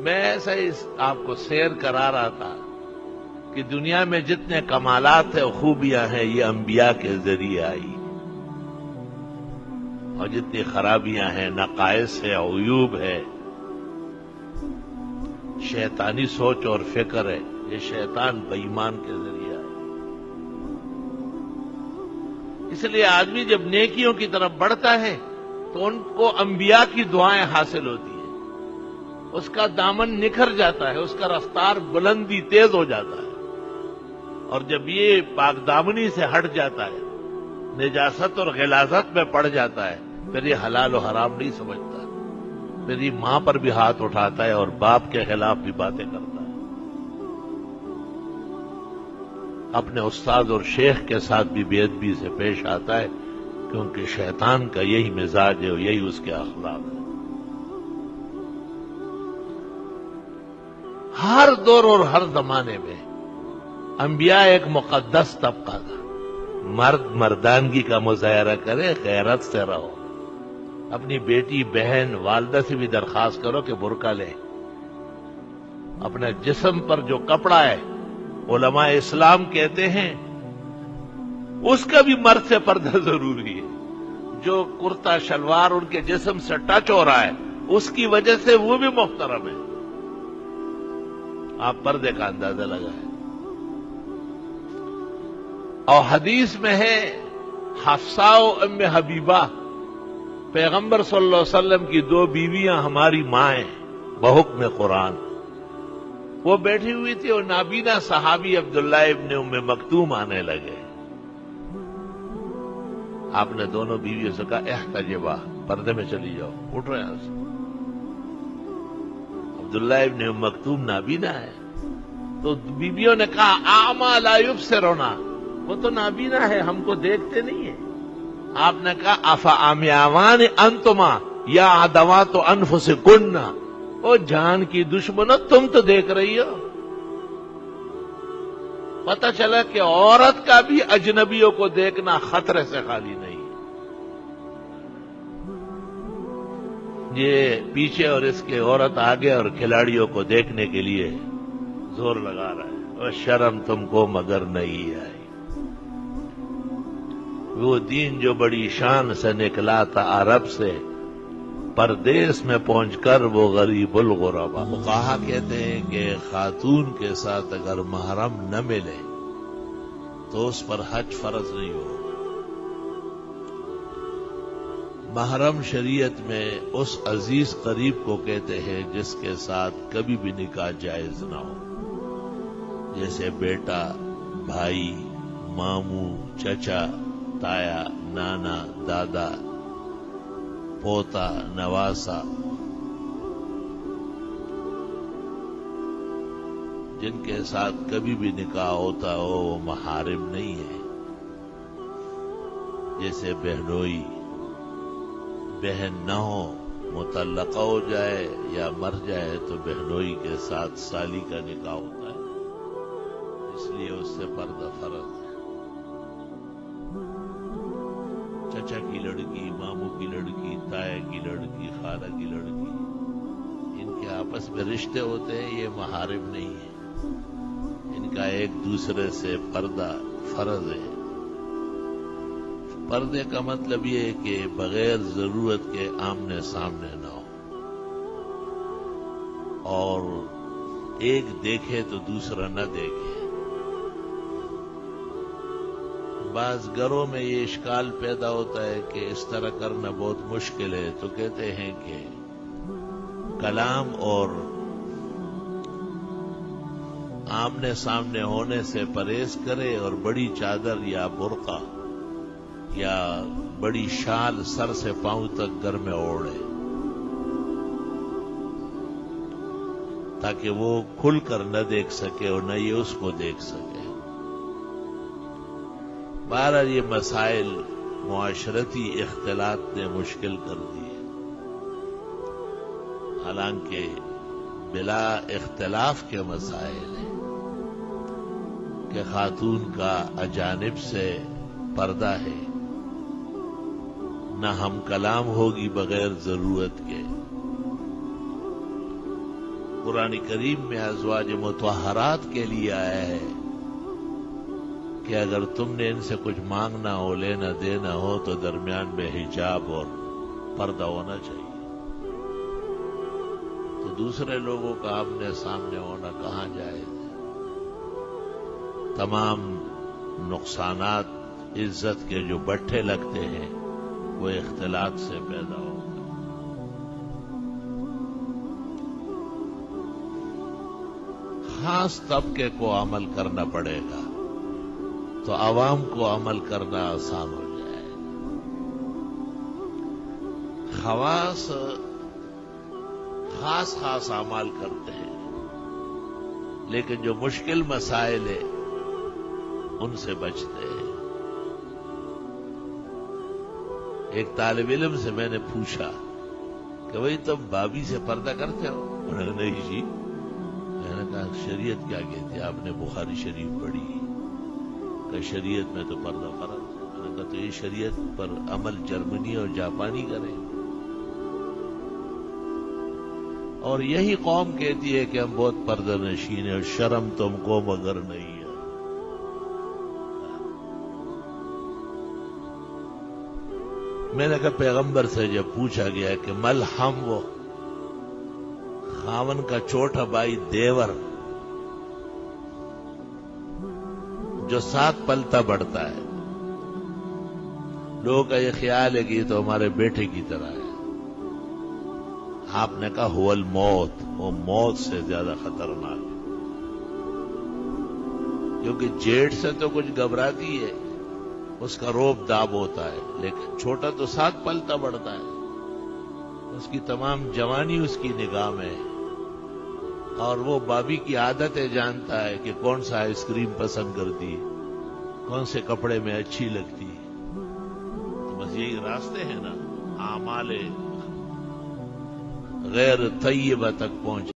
میں ایسا ہی آپ کو سیر کرا رہا تھا کہ دنیا میں جتنے کمالات ہیں خوبیاں ہیں یہ انبیاء کے ذریعے آئی، اور جتنی خرابیاں ہیں، نقائص ہے، عیوب ہے، شیطانی سوچ اور فکر ہے، یہ شیطان بے ایمان کے ذریعے آئی۔ اس لیے آدمی جب نیکیوں کی طرف بڑھتا ہے تو ان کو انبیاء کی دعائیں حاصل ہوتی ہیں، اس کا دامن نکھر جاتا ہے، اس کا رفتار بلندی تیز ہو جاتا ہے، اور جب یہ پاک دامنی سے ہٹ جاتا ہے، نجاست اور غلاظت میں پڑ جاتا ہے، پھر یہ حلال و حرام نہیں سمجھتا، پھر یہ ماں پر بھی ہاتھ اٹھاتا ہے اور باپ کے خلاف بھی باتیں کرتا ہے، اپنے استاد اور شیخ کے ساتھ بھی بے ادبی سے پیش آتا ہے، کیونکہ شیطان کا یہی مزاج ہے اور یہی اس کے اخلاق ہے۔ ہر دور اور ہر زمانے میں انبیاء ایک مقدس طبقہ تھا۔ مرد مردانگی کا مظاہرہ کرے، غیرت سے رہو، اپنی بیٹی بہن والدہ سے بھی درخواست کرو کہ برقع لے، اپنے جسم پر جو کپڑا ہے علماء اسلام کہتے ہیں اس کا بھی مرد سے پردہ ضروری ہے، جو کرتا شلوار ان کے جسم سے ٹچ ہو رہا ہے اس کی وجہ سے وہ بھی محترم ہے، آپ پردے کا اندازہ لگائیں۔ اور حدیث میں ہے حفصہ و ام حبیبہ، پیغمبر صلی اللہ علیہ وسلم کی دو بیویاں ہماری مائیں بحکم قرآن، وہ بیٹھی ہوئی تھی اور نابینا صحابی عبداللہ ابن ام مکتوم آنے لگے، آپ نے دونوں بیویوں سے کہا احتجبا، پردے میں چلی جاؤ، اٹھ رہے ہیں۔ عبداللہ ابن ام مکتوم نابینا ہے، تو بیویوں نے کہا اعمی لا یبصرنا، وہ تو نابینا ہے، ہم کو دیکھتے نہیں ہیں۔ آپ نے کہا افعمیاوان انتما یا عدوات انفسکن، او جان کی دشمنو تم تو دیکھ رہی ہو۔ پتہ چلا کہ عورت کا بھی اجنبیوں کو دیکھنا خطرے سے خالی نہیں، یہ پیچھے اور اس کے عورت آگے اور کھلاڑیوں کو دیکھنے کے لیے زور لگا رہا ہے، اور شرم تم کو مگر نہیں آئی۔ وہ دین جو بڑی شان سے نکلا تھا عرب سے، پردیس میں پہنچ کر وہ غریب الغربا۔ فقہا کہتے ہیں کہ خاتون کے ساتھ اگر محرم نہ ملے تو اس پر حج فرض نہیں ہوگا۔ محرم شریعت میں اس عزیز قریب کو کہتے ہیں جس کے ساتھ کبھی بھی نکاح جائز نہ ہو، جیسے بیٹا، بھائی، ماموں، چچا، تایا، نانا، دادا، پوتا، نواسا، جن کے ساتھ کبھی بھی نکاح ہوتا ہو وہ محارم نہیں ہے، جیسے بہنوئی، بہن نہ ہو، مطلقہ ہو جائے یا مر جائے تو بہنوئی کے ساتھ سالی کا نکاح ہوتا ہے، اس لیے اس سے پردہ فرض ہے۔ چچا کی لڑکی، ماموں کی لڑکی، تایا کی لڑکی، خالہ کی لڑکی، ان کے آپس میں رشتے ہوتے ہیں، یہ محارم نہیں ہے، ان کا ایک دوسرے سے پردہ فرض ہے۔ پردے کا مطلب یہ ہے کہ بغیر ضرورت کے آمنے سامنے نہ ہو، اور ایک دیکھے تو دوسرا نہ دیکھے۔ بعض گھروں میں یہ اشکال پیدا ہوتا ہے کہ اس طرح کرنا بہت مشکل ہے، تو کہتے ہیں کہ کلام اور آمنے سامنے ہونے سے پرہیز کرے اور بڑی چادر یا برقع یا بڑی شال سر سے پاؤں تک گھر میں اوڑھے، تاکہ وہ کھل کر نہ دیکھ سکے اور نہ یہ اس کو دیکھ سکے۔ بہرحال یہ مسائل معاشرتی اختلاط نے مشکل کر دیے، حالانکہ بلا اختلاف کے مسائل ہیں کہ خاتون کا اجانب سے پردہ ہے، نہ ہم کلام ہوگی بغیر ضرورت کے، قرآن کریم میں ازواج مطہرات کے لیے آیا ہے کہ اگر تم نے ان سے کچھ مانگنا ہو، لینا دینا ہو، تو درمیان میں حجاب اور پردہ ہونا چاہیے۔ تو دوسرے لوگوں کا آمنے سامنے ہونا کہاں جائز ہے؟ تمام نقصانات عزت کے جو بٹھے لگتے ہیں وہ اختلاط سے پیدا ہو۔ خاص طبقے کو عمل کرنا پڑے گا تو عوام کو عمل کرنا آسان ہو جائے گا۔ خواص خاص اعمال کرتے ہیں، لیکن جو مشکل مسائل ہیں ان سے بچتے ہیں۔ ایک طالب علم سے میں نے پوچھا کہ بھئی تم بابی سے پردہ کرتے ہو؟ انہوں نے نہیں جی۔ میں نے کہا شریعت کیا کہتی ہے؟ آپ نے بخاری شریف پڑھی کہ شریعت میں تو پردہ فرض ہے۔ میں نے کہا تو یہ شریعت پر عمل جرمنی اور جاپانی کریں، اور یہی قوم کہتی ہے کہ ہم بہت پردہ نشین ہیں اور شرم تم کو مگر نہیں ہے۔ میں نے کہا پیغمبر سے جب پوچھا گیا کہ مل ہم وہ خاون کا چھوٹا بھائی دیور جو ساتھ پلتا بڑھتا ہے، لوگوں کا یہ خیال ہے کہ یہ تو ہمارے بیٹے کی طرح ہے، آپ نے کہا هو الموت، وہ موت سے زیادہ خطرناک ہے، کیونکہ جیٹ سے تو کچھ گھبراتی ہے، اس کا روب داب ہوتا ہے، لیکن چھوٹا تو ساتھ پلتا بڑھتا ہے، اس کی تمام جوانی اس کی نگاہ میں ہے، اور وہ بابی کی عادتیں جانتا ہے کہ کون سا آئس کریم پسند کرتی ہے، کون سے کپڑے میں اچھی لگتی ہے۔ تو بس یہی راستے ہیں نا اعمال غیر طیبہ تک پہنچ